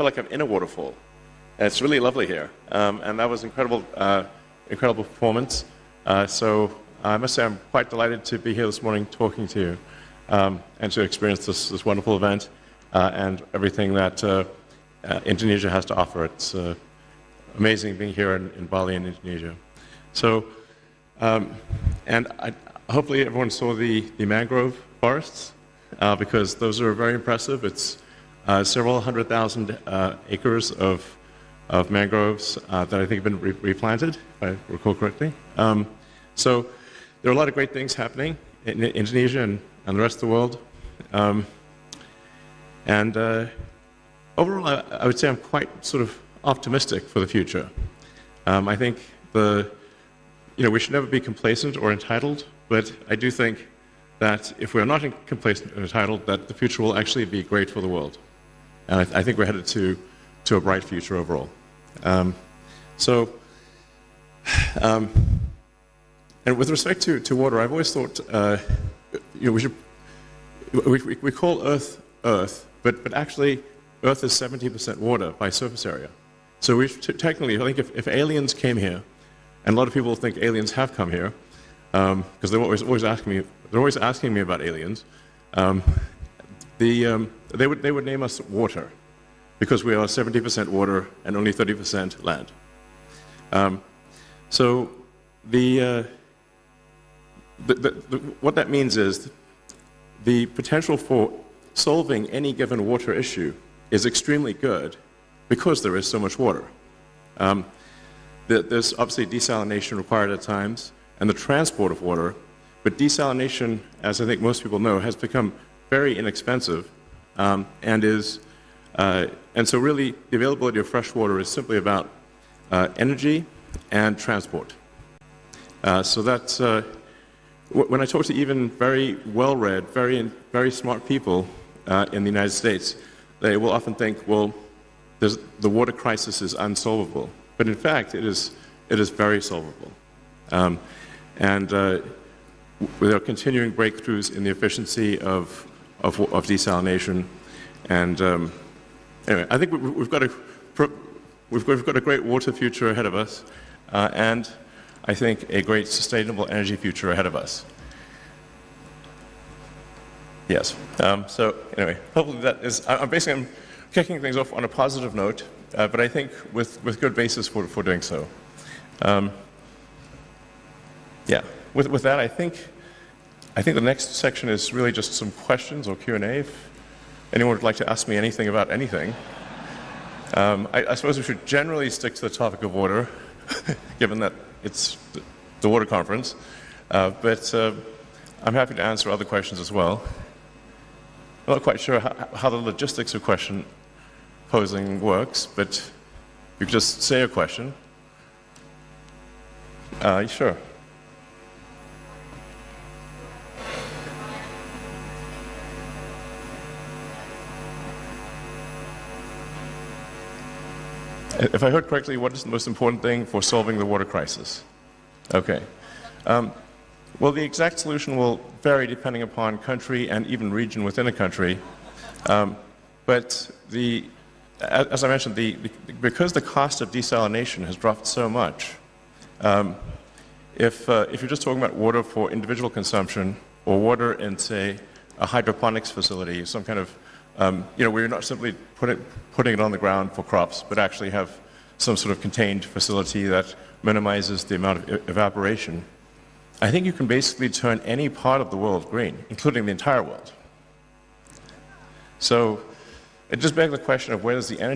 feel like I'm in a waterfall. And it's really lovely here. And that was incredible, incredible performance. So I must say I'm quite delighted to be here this morning talking to you and to experience this wonderful event and everything that Indonesia has to offer. It's amazing being here in Bali in Indonesia. So, hopefully everyone saw the mangrove forests because those are very impressive. It's several 100,000 acres of mangroves that I think have been replanted, if I recall correctly. So there are a lot of great things happening in Indonesia and the rest of the world. Overall, I would say I'm quite sort of optimistic for the future. I think we should never be complacent or entitled, but I do think that if we're not complacent and entitled, that the future will actually be great for the world. And I think we're headed to a bright future overall. And with respect to water, I've always thought we call Earth Earth, but actually Earth is 70% water by surface area. So technically, I think if aliens came here, and a lot of people think aliens have come here, because they're always asking me about aliens. They would name us water, because we are 70% water and only 30% land. What that means is the potential for solving any given water issue is extremely good because there is so much water. There's obviously desalination required at times and the transport of water, but desalination, as I think most people know, has become very inexpensive and so really the availability of fresh water is simply about energy and transport. So that's when I talk to even very well-read, very smart people in the United States, they will often think, well, the water crisis is unsolvable. But in fact, it is very solvable. There are continuing breakthroughs in the efficiency of desalination. And anyway, I think we've got a great water future ahead of us, and I think a great sustainable energy future ahead of us. Yes. So anyway, hopefully that is. I'm kicking things off on a positive note, but I think with good basis for doing so. Yeah. With that, I think the next section is really just some questions or Q&A. If anyone would like to ask me anything about anything, I suppose we should generally stick to the topic of water, given that it's the water conference. But I'm happy to answer other questions as well. I'm not quite sure how the logistics of question posing works, but you could just say a question. Sure. If I heard correctly, what is the most important thing for solving the water crisis? Okay. Well, the exact solution will vary depending upon country and even region within a country. But as I mentioned, because the cost of desalination has dropped so much, if you're just talking about water for individual consumption or water in, say, a hydroponics facility, some kind of, where you're not simply putting it on the ground for crops, but actually have some sort of contained facility that minimizes the amount of evaporation, I think you can basically turn any part of the world green, including the entire world. So it just begs the question of where does the energy